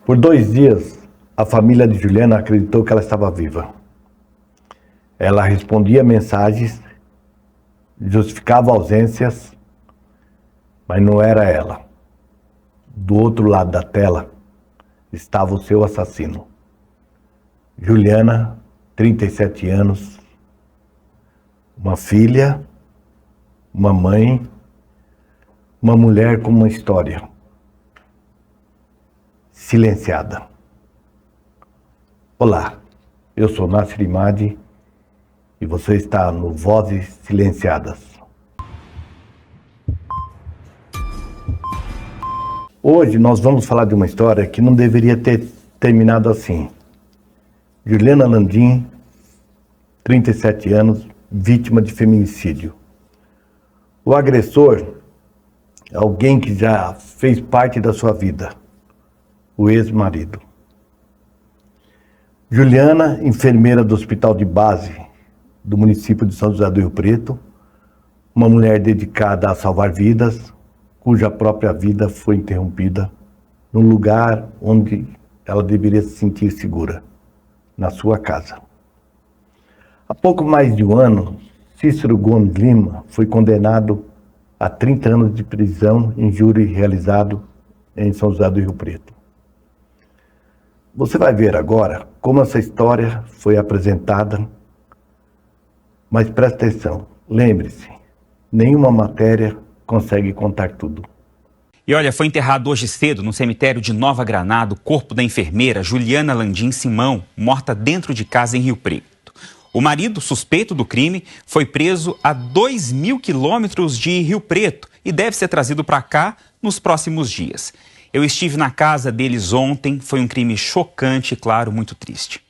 Por 2 dias, a família de Juliana acreditou que ela estava viva. Ela respondia mensagens, justificava ausências, mas não era ela. Do outro lado da tela estava o seu assassino. Juliana, 37 anos, uma filha, uma mãe, uma mulher com uma história silenciada. Olá, eu sou Nasser Imadi e você está no Vozes Silenciadas. Hoje nós vamos falar de uma história que não deveria ter terminado assim. Juliana Landim, 37 anos, vítima de feminicídio. O agressor é alguém que já fez parte da sua vida, o ex-marido. Juliana, enfermeira do hospital de base do município de São José do Rio Preto, uma mulher dedicada a salvar vidas, cuja própria vida foi interrompida no lugar onde ela deveria se sentir segura, na sua casa. Há pouco mais de um ano, Cícero Gomes Lima foi condenado a 30 anos de prisão em júri realizado em São José do Rio Preto. Você vai ver agora como essa história foi apresentada, mas preste atenção, lembre-se, nenhuma matéria consegue contar tudo. E olha, foi enterrado hoje cedo no cemitério de Nova Granada o corpo da enfermeira Juliana Landim Simão, morta dentro de casa em Rio Preto. O marido, suspeito do crime, foi preso a 2.000 quilômetros de Rio Preto e deve ser trazido para cá nos próximos dias. Eu estive na casa deles ontem, foi um crime chocante e, claro, muito triste.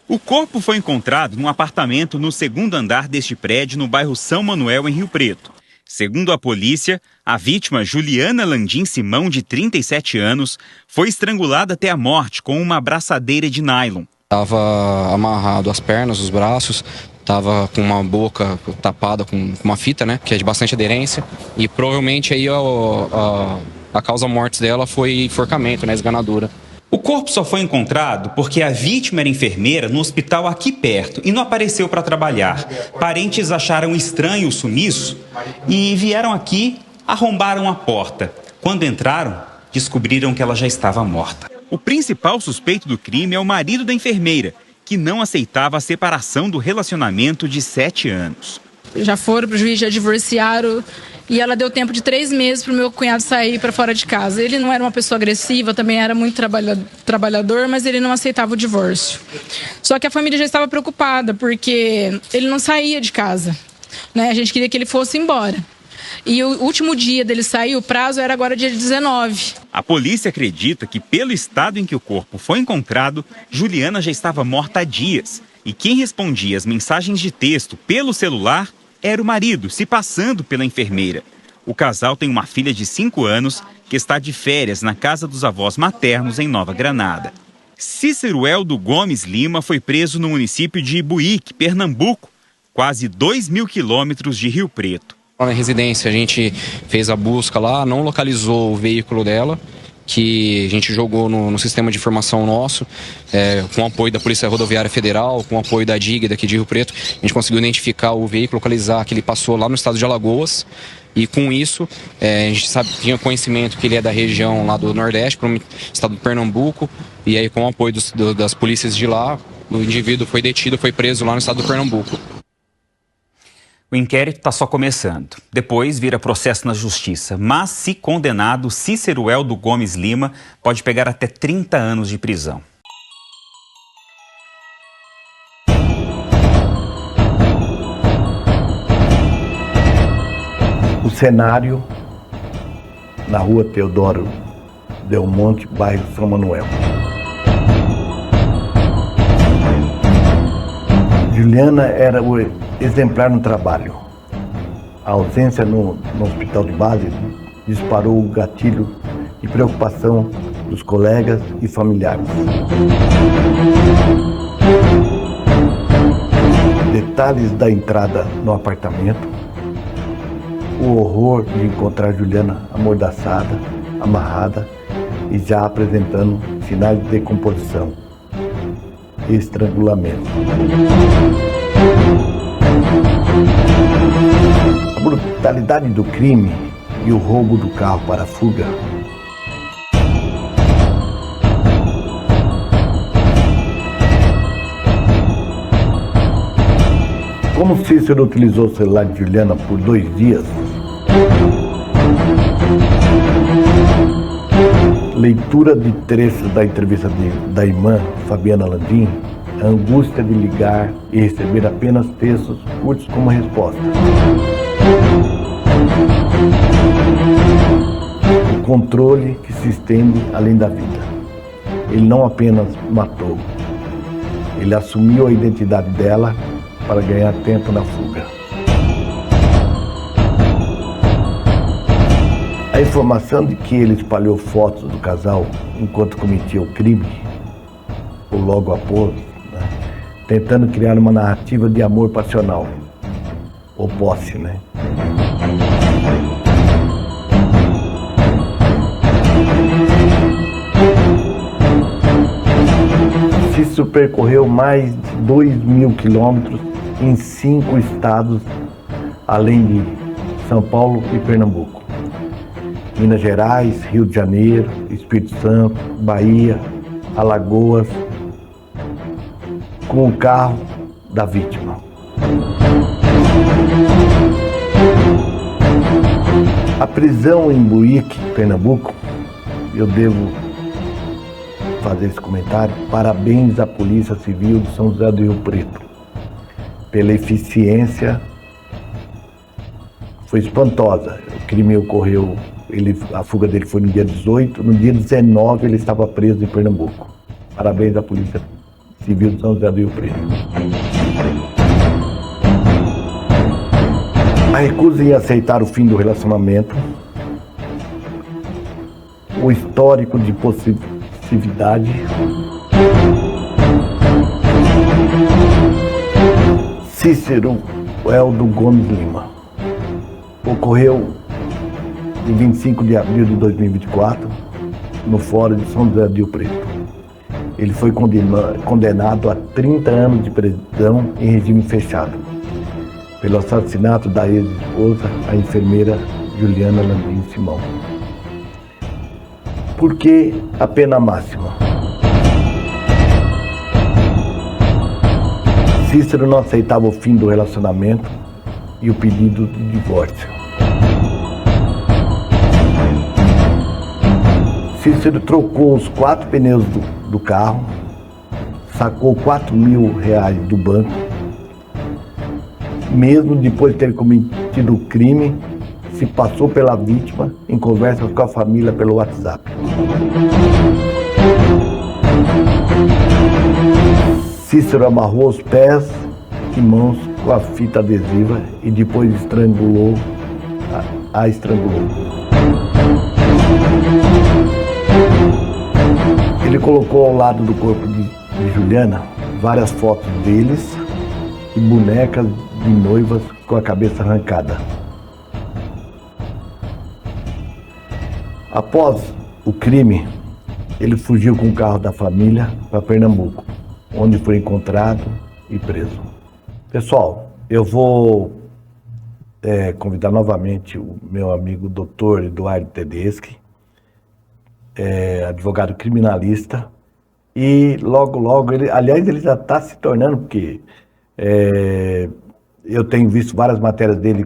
O corpo foi encontrado num apartamento no 2º andar deste prédio no bairro São Manuel, em Rio Preto. Segundo a polícia, a vítima, Juliana Landim Simão, de 37 anos, foi estrangulada até a morte com uma abraçadeira de nylon. Estava amarrado as pernas, os braços, estava com uma boca tapada com uma fita, né, que é de bastante aderência. E provavelmente aí a causa morte dela foi enforcamento, né, esganadura. O corpo só foi encontrado porque a vítima era enfermeira no hospital aqui perto e não apareceu para trabalhar. Parentes acharam estranho o sumiço e vieram aqui, arrombaram a porta. Quando entraram, descobriram que ela já estava morta. O principal suspeito do crime é o marido da enfermeira, que não aceitava a separação do relacionamento de 7 anos. Já foram para o juiz, já divorciaram e ela deu tempo de 3 meses para o meu cunhado sair para fora de casa. Ele não era uma pessoa agressiva, também era muito trabalhador, mas ele não aceitava o divórcio. Só que a família já estava preocupada, porque ele não saía de casa, né? A gente queria que ele fosse embora. E o último dia dele sair, o prazo era agora dia 19. A polícia acredita que, pelo estado em que o corpo foi encontrado, Juliana já estava morta há dias. E quem respondia as mensagens de texto pelo celular era o marido, se passando pela enfermeira. O casal tem uma filha de 5 anos que está de férias na casa dos avós maternos em Nova Granada. Cícero Eldo Gomes Lima foi preso no município de Ibuíque, Pernambuco, quase 2.000 quilômetros de Rio Preto. Na residência a gente fez a busca lá, não localizou o veículo dela, que a gente jogou no sistema de informação nosso, com o apoio da Polícia Rodoviária Federal, com o apoio da DIG daqui de Rio Preto. A gente conseguiu identificar o veículo, localizar que ele passou lá no estado de Alagoas, e com isso a gente tinha conhecimento que ele é da região lá do Nordeste, para o estado do Pernambuco, e aí com o apoio das polícias de lá, o indivíduo foi detido, foi preso lá no estado do Pernambuco. O inquérito está só começando. Depois vira processo na justiça. Mas, se condenado, Cícero Eldo Gomes Lima pode pegar até 30 anos de prisão. O cenário na rua Teodoro Del Monte, bairro São Manuel. Juliana era o exemplar no trabalho. A ausência no hospital de base disparou o gatilho de preocupação dos colegas e familiares. Detalhes da entrada no apartamento, o horror de encontrar Juliana amordaçada, amarrada e já apresentando sinais de decomposição e estrangulamento. A brutalidade do crime e o roubo do carro para a fuga como Cícero utilizou o celular de Juliana por 2 dias, leitura de trechos da entrevista da irmã Fabiana Landim, a angústia de ligar e receber apenas textos curtos como resposta. O controle que se estende além da vida. Ele não apenas matou, ele assumiu a identidade dela para ganhar tempo na fuga. A informação de que ele espalhou fotos do casal enquanto cometia o crime, ou logo após, tentando criar uma narrativa de amor passional, ou posse, Cícero percorreu mais de 2.000 quilômetros em 5 estados, além de São Paulo e Pernambuco, Minas Gerais, Rio de Janeiro, Espírito Santo, Bahia, Alagoas, com o carro da vítima. A prisão em Buíque, Pernambuco, eu devo fazer esse comentário, parabéns à Polícia Civil de São José do Rio Preto, pela eficiência, foi espantosa. O crime ocorreu, a fuga dele foi no dia 18, no dia 19 ele estava preso em Pernambuco. Parabéns à Polícia Civil de São José do Rio Preto. A recusa em aceitar o fim do relacionamento, o histórico de possessividade, Cícero Eldo Gomes Lima. Ocorreu em 25 de abril de 2024, no Fórum de São José do Rio Preto. Ele foi condenado a 30 anos de prisão em regime fechado, pelo assassinato da ex-esposa, a enfermeira Juliana Landim Simão. Por que a pena máxima? Cícero não aceitava o fim do relacionamento e o pedido de divórcio. Cícero trocou os 4 pneus do carro, sacou R$4.000 do banco, mesmo depois de ter cometido o crime, se passou pela vítima em conversas com a família pelo WhatsApp. Cícero amarrou os pés e mãos com a fita adesiva e depois a estrangulou. Ele colocou ao lado do corpo de Juliana várias fotos deles e bonecas de noivas com a cabeça arrancada. Após o crime, ele fugiu com o carro da família para Pernambuco, onde foi encontrado e preso. Pessoal, eu vou convidar novamente o meu amigo Dr. Eduardo Tedeschi, advogado criminalista, e logo, ele já está se tornando, porque eu tenho visto várias matérias dele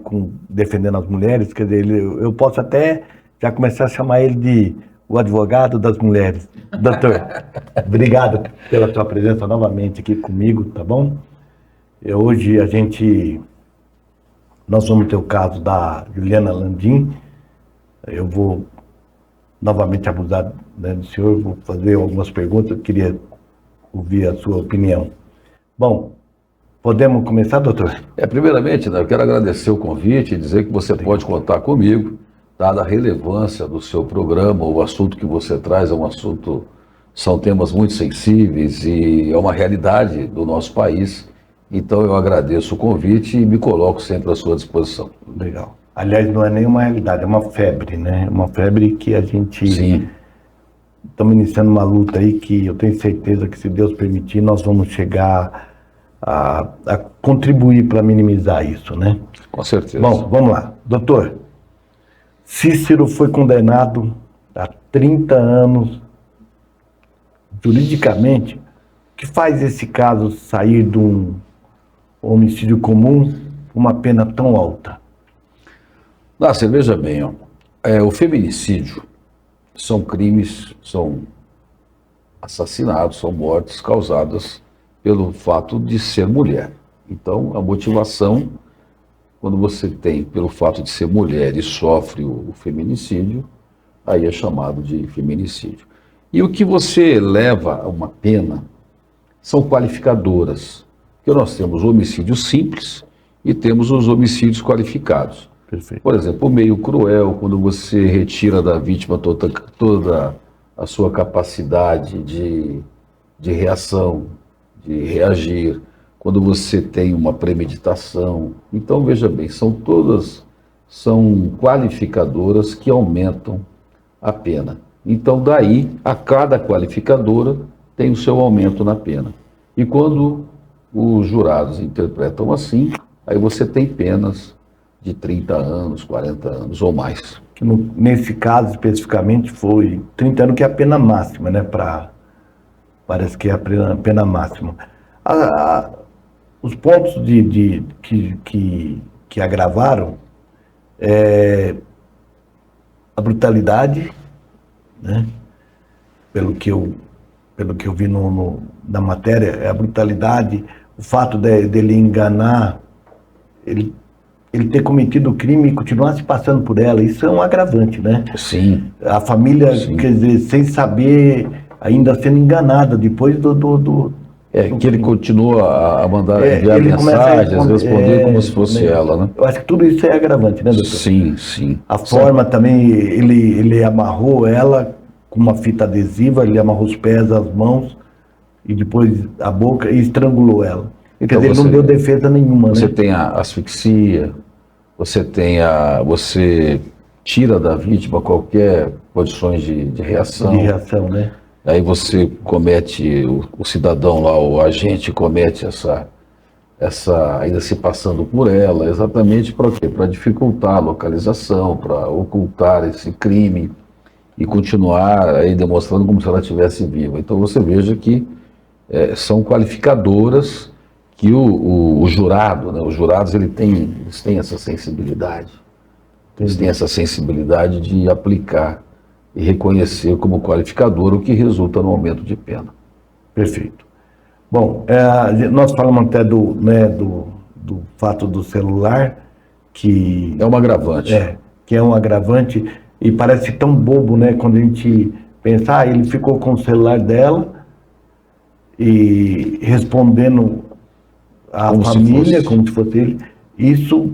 defendendo as mulheres, quer dizer, eu posso até já começar a chamar ele de o advogado das mulheres. Doutor, obrigado pela sua presença novamente aqui comigo, tá bom? Hoje nós vamos ter o caso da Juliana Landim. Eu vou novamente abusar, do senhor, vou fazer algumas perguntas, eu queria ouvir a sua opinião. Bom, podemos começar, doutor? Primeiramente, eu quero agradecer o convite e dizer que você pode contar comigo, dada a relevância do seu programa, o assunto que você traz são temas muito sensíveis e é uma realidade do nosso país. Então eu agradeço o convite e me coloco sempre à sua disposição. Legal. Aliás, não é nenhuma realidade, é uma febre, né? Uma febre que a gente... Sim. estamos iniciando uma luta aí que eu tenho certeza que, se Deus permitir, nós vamos chegar a contribuir para minimizar isso, né? Com certeza. Bom, vamos lá. Doutor, Cícero foi condenado a 30 anos juridicamente. O que faz esse caso sair de um homicídio comum para uma pena tão alta? Você veja bem, ó, o feminicídio são crimes, são assassinatos, são mortes causadas pelo fato de ser mulher. Então, a motivação, quando você tem pelo fato de ser mulher e sofre o feminicídio, aí é chamado de feminicídio. E o que você leva a uma pena são qualificadoras, porque nós temos o homicídio simples e temos os homicídios qualificados. Perfeito. Por exemplo, o meio cruel, quando você retira da vítima toda a sua capacidade de reação, de reagir, quando você tem uma premeditação. Então, veja bem, são qualificadoras que aumentam a pena. Então, daí, a cada qualificadora tem o seu aumento na pena. E quando os jurados interpretam assim, aí você tem penas de 30 anos, 40 anos ou mais. Nesse caso, especificamente, foi 30 anos, que é a pena máxima, né? Parece que é a pena máxima. Os pontos que agravaram a brutalidade, né? Pelo que eu vi na matéria, a brutalidade, o fato dele enganar, ele ter cometido o crime e continuar se passando por ela, isso é um agravante, né? Sim. A família, Sim. Quer dizer, sem saber, ainda sendo enganada depois que ele continua a mandar enviar ele começa a mensagens, responder como se fosse ela, né? Eu acho que tudo isso é agravante, né, doutor? Sim, sim. A forma também, ele amarrou ela com uma fita adesiva, ele amarrou os pés, as mãos, e depois a boca, e estrangulou ela. Então, Quer dizer, não deu defesa nenhuma, Você né? tem a asfixia, você tira da vítima qualquer condições de reação. De reação, né? Aí você comete, o cidadão lá, o agente comete essa ainda se passando por ela, exatamente para quê? Para dificultar a localização, para ocultar esse crime e continuar aí demonstrando como se ela estivesse viva. Então você veja que são qualificadoras que o jurado, né, os jurados, eles têm essa sensibilidade. Eles têm essa sensibilidade de aplicar e reconhecer como qualificador, o que resulta no aumento de pena. Perfeito. Bom, nós falamos até do fato do celular, que É um agravante. Que é um agravante, e parece tão bobo, né? Quando a gente pensa, ele ficou com o celular dela e respondendo à família como se fosse ele. Isso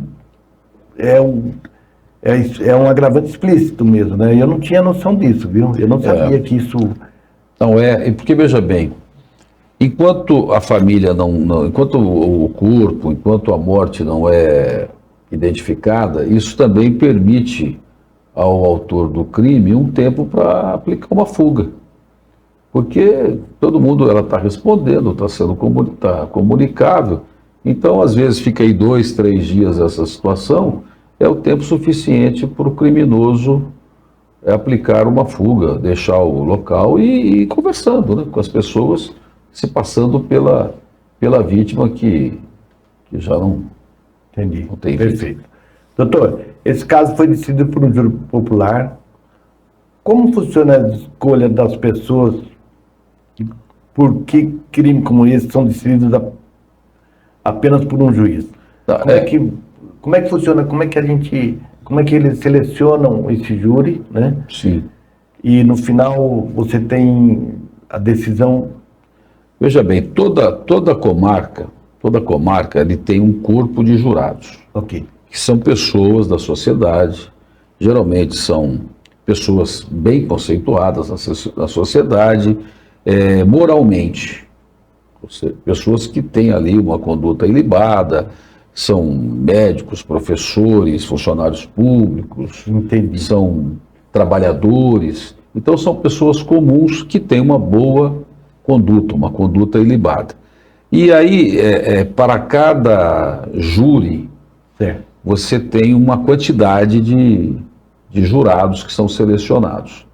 é um agravante explícito mesmo, né? Eu não tinha noção disso, viu? Eu não sabia que isso... Não porque veja bem, enquanto a família enquanto o corpo, enquanto a morte não é identificada, isso também permite ao autor do crime um tempo para aplicar uma fuga. Porque todo mundo, ela está respondendo, está sendo comunicável. Então, às vezes, fica aí 2, 3 dias essa situação, é o tempo suficiente para o criminoso aplicar uma fuga, deixar o local e ir conversando, né, com as pessoas, se passando pela vítima que já não, Entendi. não tem Perfeito. Doutor, esse caso foi decidido por um júri popular. Como funciona a escolha das pessoas? Por que crimes como esse são decididos apenas por um juiz? Como é que funciona? Como é que eles selecionam esse júri, né? Sim. E no final você tem a decisão. Veja bem, toda comarca ele tem um corpo de jurados. Ok. Que são pessoas da sociedade, geralmente são pessoas bem conceituadas na sociedade, moralmente, pessoas que têm ali uma conduta ilibada, são médicos, professores, funcionários públicos, Entendi. são trabalhadores. Então são pessoas comuns que têm uma boa conduta, uma conduta ilibada. E aí, para cada júri, Certo. você tem uma quantidade de jurados que são selecionados.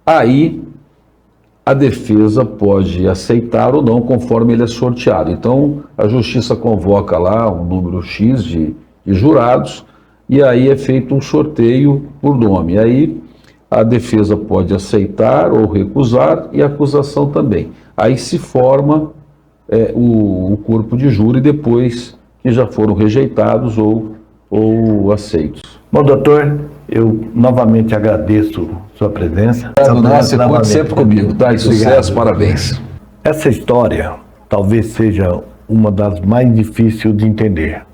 Aí, a defesa pode aceitar ou não, conforme ele é sorteado. Então, a justiça convoca lá um número X de jurados, e aí é feito um sorteio por nome. Aí, a defesa pode aceitar ou recusar, e a acusação também. Aí se forma o corpo de júri depois que já foram rejeitados ou aceitos. Bom, doutor, eu novamente agradeço sua presença. Você pode sempre comigo, tá? E sucesso, parabéns. Essa história talvez seja uma das mais difíceis de entender.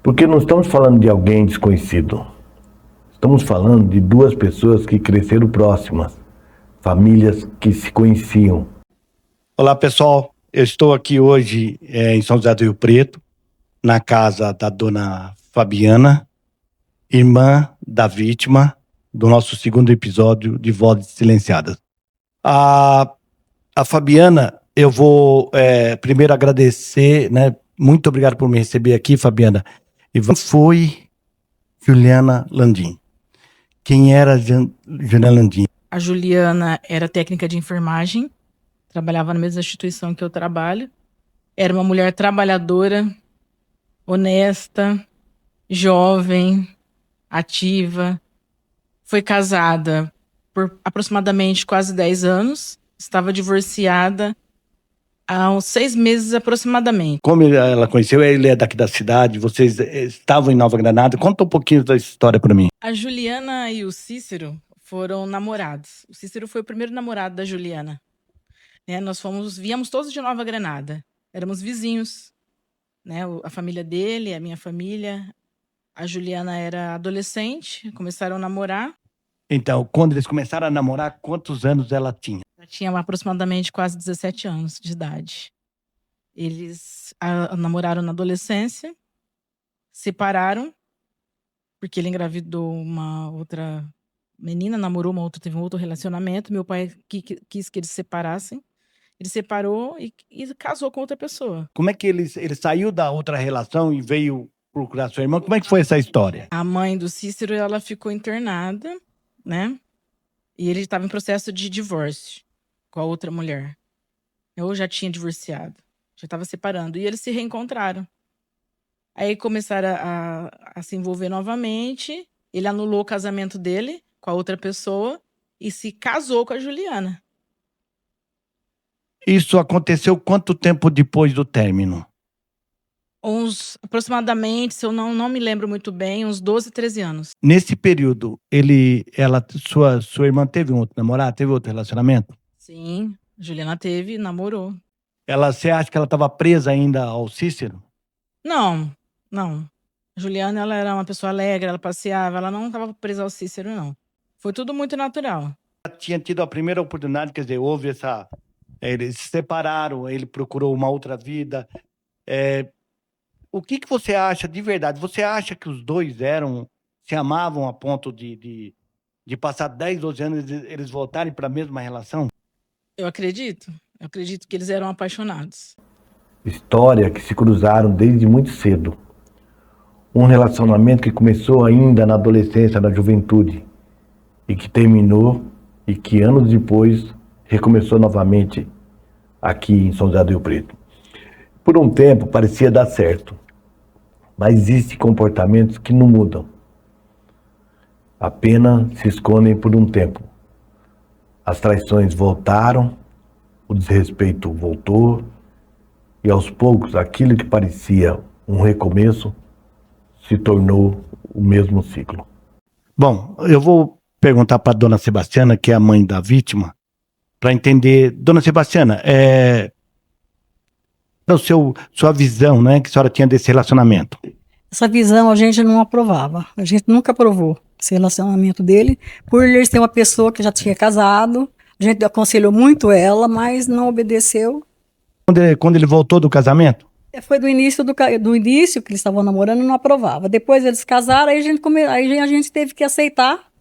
Porque não estamos falando de alguém desconhecido. Estamos falando de duas pessoas que cresceram próximas, famílias que se conheciam. Olá, pessoal. Eu estou aqui hoje em São José do Rio Preto, na casa da dona Fabiana, irmã da vítima do nosso segundo episódio de Vozes Silenciadas. A Fabiana, eu vou primeiro agradecer, né? Muito obrigado por me receber aqui, Fabiana. E foi Juliana Landim. Quem era Juliana Landim? A Juliana era técnica de enfermagem, trabalhava na mesma instituição que eu trabalho. Era uma mulher trabalhadora, honesta, jovem, ativa. Foi casada por aproximadamente quase 10 anos. Estava divorciada há uns 6 meses aproximadamente. Como ela conheceu? Ele é daqui da cidade, vocês estavam em Nova Granada. Conta um pouquinho da história para mim. A Juliana e o Cícero foram namorados. O Cícero foi o primeiro namorado da Juliana. Nós viemos todos de Nova Granada. Éramos vizinhos. A família dele, a minha família. A Juliana era adolescente, começaram a namorar. Então, quando eles começaram a namorar, quantos anos ela tinha? Ela tinha aproximadamente quase 17 anos de idade. Eles namoraram na adolescência, separaram, porque ele engravidou uma outra menina, teve um outro relacionamento. Meu pai quis que eles se separassem. Ele separou e casou com outra pessoa. Como é que ele saiu da outra relação e veio procurar sua irmã? Como é que foi essa história? A mãe do Cícero, ela ficou internada, né? E ele estava em processo de divórcio com a outra mulher. Eu já tinha divorciado, já estava separando. E eles se reencontraram. Aí começaram a se envolver novamente. Ele anulou o casamento dele com a outra pessoa e se casou com a Juliana. Isso aconteceu quanto tempo depois do término? Aproximadamente, se eu não me lembro muito bem, uns 12, 13 anos. Nesse período, sua irmã teve um outro namorado, teve outro relacionamento? Sim, Juliana namorou. Você acha que ela estava presa ainda ao Cícero? Não. A Juliana, ela era uma pessoa alegre, ela passeava, ela não estava presa ao Cícero, não. Foi tudo muito natural. Ela tinha tido a primeira oportunidade, quer dizer, houve essa... Eles se separaram, ele procurou uma outra vida. O que você acha de verdade? Você acha que os dois se amavam a ponto de passar 10, 12 anos e eles voltarem para a mesma relação? Eu acredito que eles eram apaixonados. História que se cruzaram desde muito cedo. Um relacionamento que começou ainda na adolescência, na juventude, e que terminou, e que anos depois recomeçou novamente aqui em São José do Rio Preto. Por um tempo parecia dar certo, mas existem comportamentos que não mudam. Apenas se escondem por um tempo. As traições voltaram, o desrespeito voltou, e aos poucos aquilo que parecia um recomeço se tornou o mesmo ciclo. Bom, eu vou perguntar para a dona Sebastiana, que é a mãe da vítima, para entender. Dona Sebastiana, sua visão, né, que a senhora tinha desse relacionamento? Essa visão a gente não aprovava. A gente nunca aprovou esse relacionamento dele, por ele ser uma pessoa que já tinha casado. A gente aconselhou muito ela, mas não obedeceu. Quando ele voltou do casamento? Foi do início que eles estavam namorando, não aprovava. Depois eles casaram, aí a gente teve que aceitar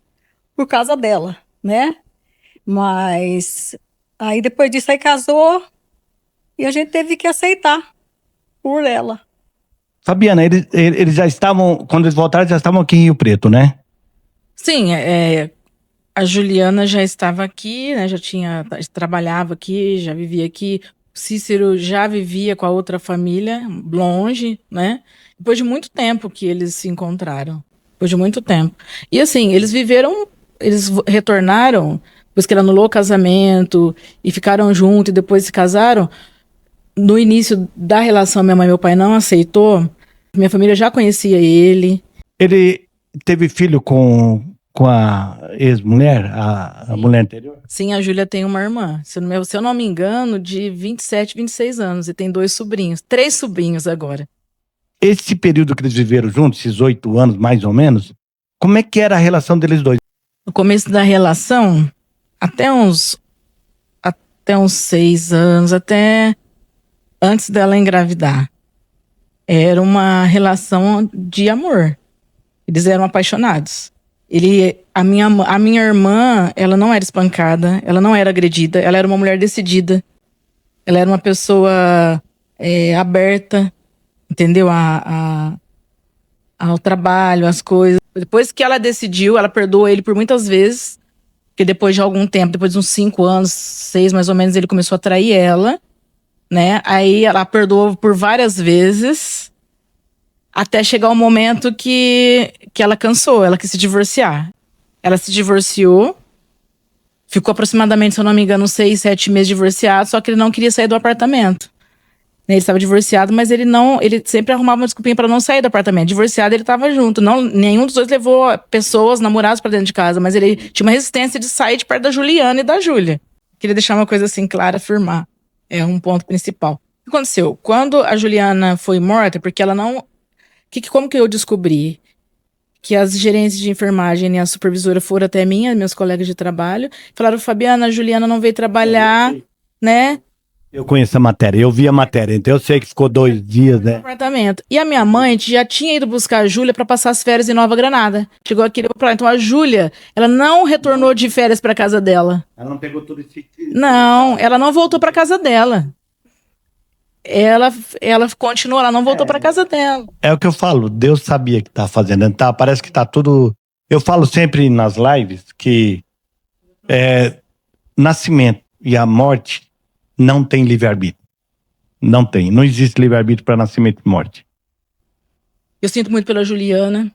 por causa dela, né? Mas aí depois disso aí casou e a gente teve que aceitar por ela. Fabiana, eles já estavam, quando eles voltaram, já estavam aqui em Rio Preto, né? Sim, a Juliana já estava aqui, né? Trabalhava aqui, já vivia aqui. O Cícero já vivia com a outra família, longe, né? Depois de muito tempo que eles se encontraram. Depois de muito tempo. E assim, eles retornaram, depois que ele anulou o casamento, e ficaram juntos, e depois se casaram. No início da relação, minha mãe e meu pai não aceitou. Minha família já conhecia ele. Ele teve filho com a ex-mulher, a mulher anterior? Sim, a Júlia tem uma irmã, se eu não me engano, de 27, 26 anos. E tem 2 sobrinhos, 3 sobrinhos agora. Esse período que eles viveram juntos, esses 8 anos mais ou menos, como é que era a relação deles dois? No começo da relação, até uns 6 anos, até antes dela engravidar, era uma relação de amor. Eles eram apaixonados. A minha irmã, ela não era espancada, ela não era agredida, ela era uma mulher decidida. Ela era uma pessoa aberta, entendeu? Ao trabalho, às coisas. Depois que ela decidiu, ela perdoou ele por muitas vezes, porque depois de algum tempo, depois de uns 5 anos, 6 mais ou menos, ele começou a trair ela, né? Aí ela perdoou por várias vezes, até chegar o momento que ela cansou, ela quis se divorciar. Ela se divorciou, ficou aproximadamente, se eu não me engano, 6, 7 meses divorciado, só que ele não queria sair do apartamento. Ele estava divorciado, mas ele sempre arrumava uma desculpinha para não sair do apartamento. Divorciado, ele estava junto. Nenhum dos dois levou pessoas, namorados para dentro de casa, mas ele tinha uma resistência de sair de perto da Juliana e da Júlia. Queria deixar uma coisa assim clara, afirmar. É um ponto principal. O que aconteceu? Quando a Juliana foi morta, porque ela não... Como que eu descobri? Que as gerentes de enfermagem e a supervisora foram até mim, meus colegas de trabalho, falaram: Fabiana, a Juliana não veio trabalhar, né? Eu conheço a matéria, eu vi a matéria, então eu sei que ficou 2 dias, né? Apartamento. E a minha mãe já tinha ido buscar a Júlia para passar as férias em Nova Granada. Chegou aqui, levou pra lá. Então a Júlia, ela não retornou de férias para casa dela. Ela não pegou tudo isso? Não, ela não voltou para casa dela. Ela continuou, ela não voltou para casa dela. É o que eu falo, Deus sabia que tá fazendo, tá? Parece que tá tudo... Eu falo sempre nas lives que nascimento e a morte não tem livre-arbítrio. Não tem, não existe livre-arbítrio para nascimento e morte. Eu sinto muito pela Juliana,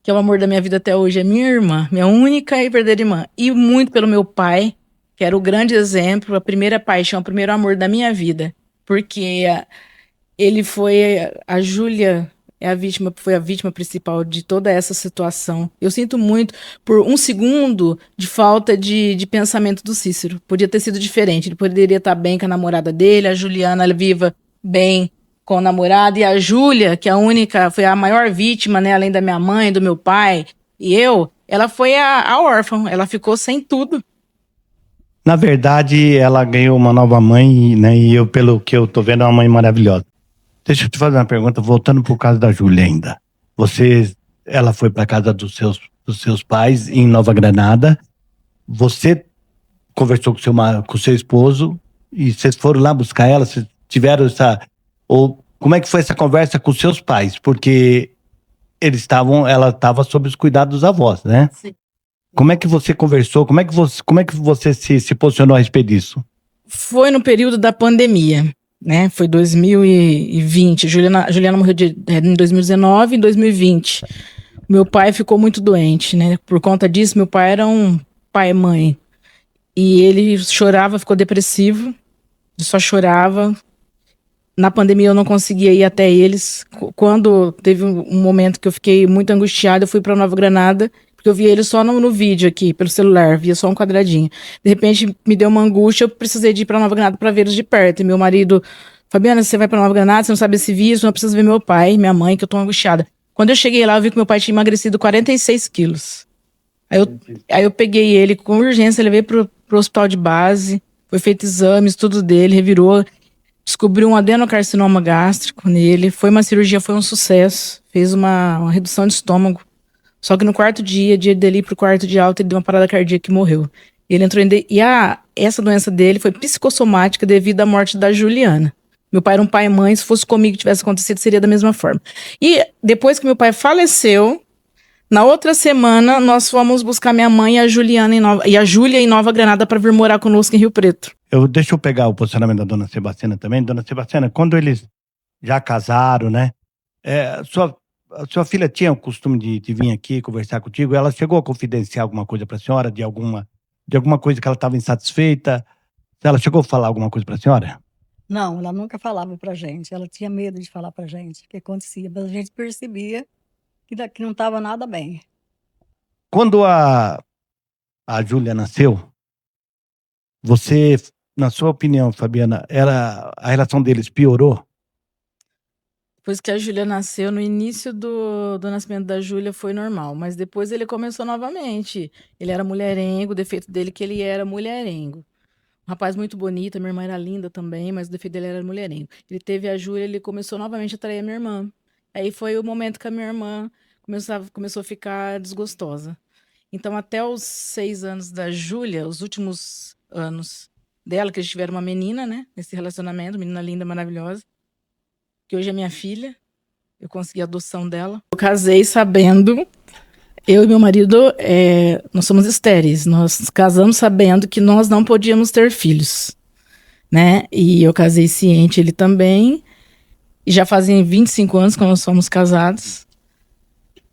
que é o amor da minha vida até hoje, é minha irmã, minha única e verdadeira irmã. E muito pelo meu pai, que era o grande exemplo, a primeira paixão, o primeiro amor da minha vida. Porque ele foi... A Júlia foi a vítima principal de toda essa situação. Eu sinto muito por 1 segundo de falta de pensamento do Cícero. Podia ter sido diferente. Ele poderia estar bem com a namorada dele, a Juliana ela viva bem com o namorado, e a Júlia, que foi a maior vítima, né, além da minha mãe, do meu pai e eu, ela foi a órfã. Ela ficou sem tudo. Na verdade, ela ganhou uma nova mãe, né? E eu, pelo que eu tô vendo, é uma mãe maravilhosa. Deixa eu te fazer uma pergunta, voltando pro caso da Júlia ainda. Ela foi para casa dos seus pais em Nova Granada. Você conversou com seu esposo e vocês foram lá buscar ela? Vocês tiveram como é que foi essa conversa com seus pais? Porque ela estava sob os cuidados dos avós, né? Sim. Como é que você conversou? Como é que você se posicionou a respeito disso? Foi no período da pandemia, né? Foi 2020. Juliana morreu em 2019 e 2020. Meu pai ficou muito doente, né? Por conta disso, meu pai era um pai e mãe. E ele chorava, ficou depressivo. Ele só chorava. Na pandemia eu não conseguia ir até eles. Quando teve um momento que eu fiquei muito angustiada, eu fui para Nova Granada. Eu via ele só no vídeo aqui, pelo celular, via só um quadradinho. De repente, me deu uma angústia, eu precisei de ir pra Nova Granada pra ver eles de perto. E meu marido: Fabiana, você vai pra Nova Granada, você não sabe esse vírus, não precisa ver meu pai, minha mãe, que eu tô angustiada. Quando eu cheguei lá, eu vi que meu pai tinha emagrecido 46 quilos. Aí eu peguei ele com urgência, levei pro hospital de base, foi feito exames, tudo dele, revirou, descobriu um adenocarcinoma gástrico nele, foi uma cirurgia, foi um sucesso, fez uma redução de estômago. Só que no 4º dia dele ir pro quarto de alta, ele deu uma parada cardíaca e morreu. Ele entrou essa doença dele foi psicossomática devido à morte da Juliana. Meu pai era um pai e mãe, se fosse comigo que tivesse acontecido, seria da mesma forma. E depois que meu pai faleceu, na outra semana, nós fomos buscar minha mãe e a Júlia em Nova Granada para vir morar conosco em Rio Preto. Deixa eu pegar o posicionamento da dona Sebastiana também. Dona Sebastiana, quando eles já casaram, né? Sua filha tinha o costume de vir aqui conversar contigo? Ela chegou a confidenciar alguma coisa para a senhora, de alguma coisa que ela estava insatisfeita? Ela chegou a falar alguma coisa para a senhora? Não, ela nunca falava pra gente. Ela tinha medo de falar pra gente o que acontecia, mas a gente percebia que não estava nada bem. Quando a Júlia nasceu, você, na sua opinião, Fabiana, a relação deles piorou? Depois que a Júlia nasceu, no início do nascimento da Júlia foi normal, mas depois ele começou novamente. Ele era mulherengo, o defeito dele é que ele era mulherengo. Um rapaz muito bonito, a minha irmã era linda também, mas o defeito dele era mulherengo. Ele teve a Júlia, ele começou novamente a trair a minha irmã. Aí foi o momento que a minha irmã começou a ficar desgostosa. Então, até os 6 anos da Júlia, os últimos anos dela, que eles tiveram uma menina, né? Nesse relacionamento, menina linda, maravilhosa, que hoje é minha filha. Eu consegui a adoção dela. Eu casei sabendo, eu e meu marido, nós somos estéreis. Nós casamos sabendo que nós não podíamos ter filhos, né? E eu casei ciente, ele também. E já fazem 25 anos que nós somos casados.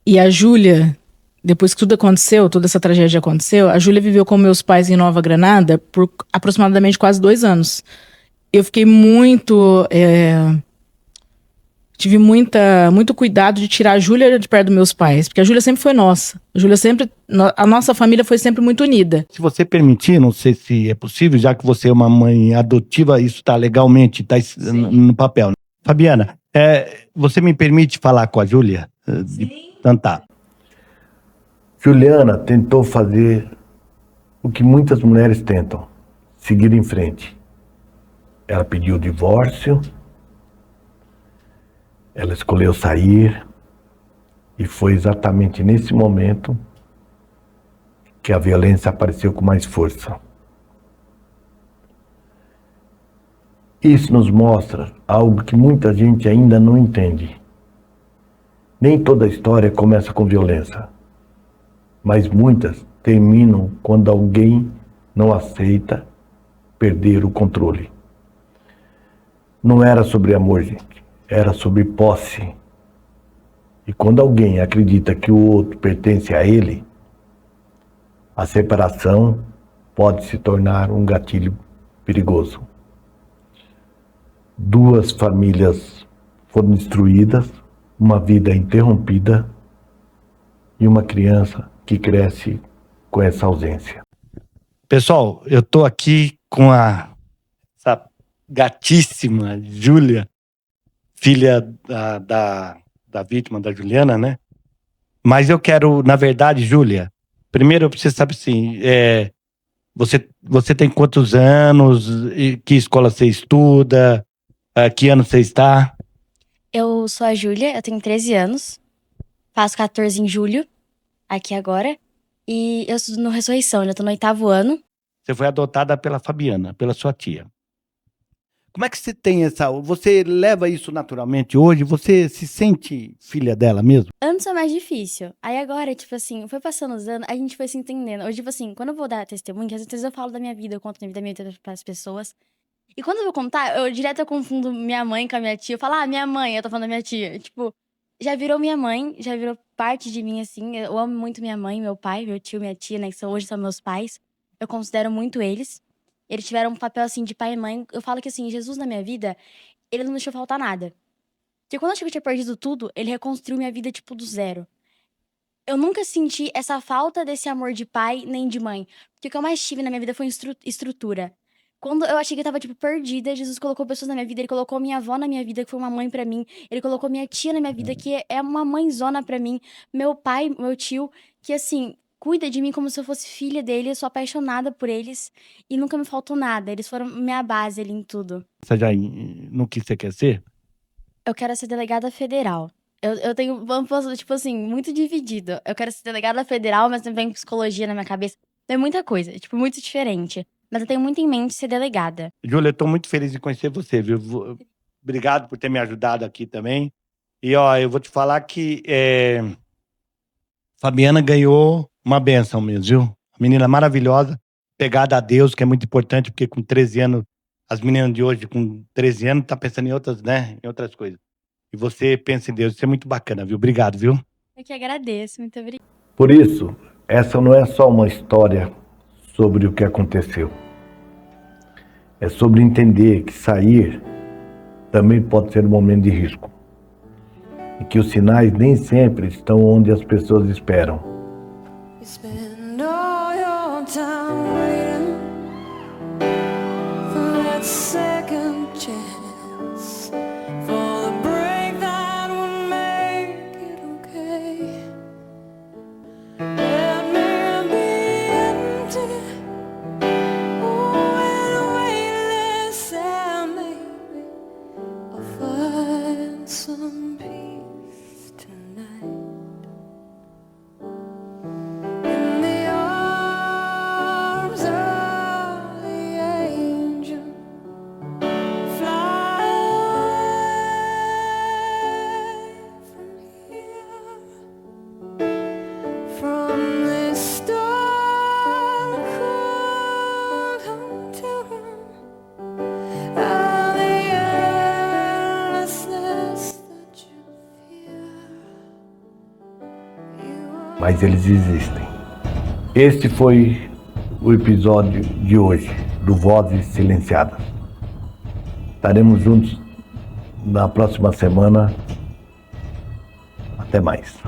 E a Júlia, depois que tudo aconteceu, toda essa tragédia aconteceu, a Júlia viveu com meus pais em Nova Granada por aproximadamente quase 2 anos. Eu fiquei tive muito cuidado de tirar a Júlia de perto dos meus pais, porque a Júlia sempre foi nossa. A nossa família foi sempre muito unida. Se você permitir, não sei se é possível, já que você é uma mãe adotiva, isso está legalmente, está no papel, né? Fabiana, você me permite falar com a Júlia? Então tá. Juliana tentou fazer o que muitas mulheres tentam, seguir em frente. Ela pediu o divórcio, ela escolheu sair, e foi exatamente nesse momento que a violência apareceu com mais força. Isso nos mostra algo que muita gente ainda não entende. Nem toda história começa com violência, mas muitas terminam quando alguém não aceita perder o controle. Não era sobre amor, gente. Era sobre posse. E quando alguém acredita que o outro pertence a ele, a separação pode se tornar um gatilho perigoso. 2 famílias foram destruídas, uma vida interrompida e uma criança que cresce com essa ausência. Pessoal, eu tô aqui com essa gatíssima Júlia, filha da vítima, da Juliana, né? Mas eu quero, na verdade, Júlia, primeiro eu preciso saber assim, você tem quantos anos, que escola você estuda, que ano você está? Eu sou a Júlia, eu tenho 13 anos, faço 14 em julho, aqui agora, e eu estudo no Ressurreição, eu tô no 8º ano. Você foi adotada pela Fabiana, pela sua tia. Como é que você tem você leva isso naturalmente hoje? Você se sente filha dela mesmo? Antes é mais difícil, aí agora, tipo assim, foi passando os anos, a gente foi se entendendo. Hoje, tipo assim, quando eu vou dar testemunho, às vezes eu falo da minha vida, eu conto da minha vida pras pessoas. E quando eu vou contar, eu confundo minha mãe com a minha tia. Eu falo, minha mãe, eu tô falando da minha tia. Tipo, já virou minha mãe, já virou parte de mim, assim. Eu amo muito minha mãe, meu pai, meu tio, minha tia, né? Que hoje são meus pais. Eu considero muito eles. Eles tiveram um papel, assim, de pai e mãe. Eu falo que, assim, Jesus na minha vida, ele não deixou faltar nada. Porque quando eu achei que eu tinha perdido tudo, ele reconstruiu minha vida, tipo, do zero. Eu nunca senti essa falta desse amor de pai nem de mãe. Porque o que eu mais tive na minha vida foi estrutura. Quando eu achei que eu tava, tipo, perdida, Jesus colocou pessoas na minha vida. Ele colocou minha avó na minha vida, que foi uma mãe pra mim. Ele colocou minha tia na minha vida, que é uma mãezona pra mim. Meu pai, meu tio, que, assim, cuida de mim como se eu fosse filha dele. Eu sou apaixonada por eles. E nunca me faltou nada. Eles foram minha base ali em tudo. Você já no que você quer ser? Eu quero ser delegada federal. Eu tenho, tipo assim, muito dividido. Eu quero ser delegada federal, mas também vem psicologia na minha cabeça. é muita coisa, tipo, muito diferente. Mas eu tenho muito em mente ser delegada. Júlia, eu tô muito feliz em conhecer você, viu? Obrigado por ter me ajudado aqui também. E, ó, eu vou te falar que Fabiana ganhou uma benção mesmo, viu? Menina maravilhosa, pegada a Deus, que é muito importante, porque com 13 anos, as meninas de hoje com 13 anos tá pensando em outras, né? Em outras coisas. E você pensa em Deus, isso é muito bacana, viu? Obrigado, viu? Eu que agradeço, muito obrigada. Por isso, essa não é só uma história sobre o que aconteceu. É sobre entender que sair também pode ser um momento de risco. E que os sinais nem sempre estão onde as pessoas esperam. Mas eles existem. Este foi o episódio de hoje, do Vozes Silenciadas. Estaremos juntos na próxima semana. Até mais.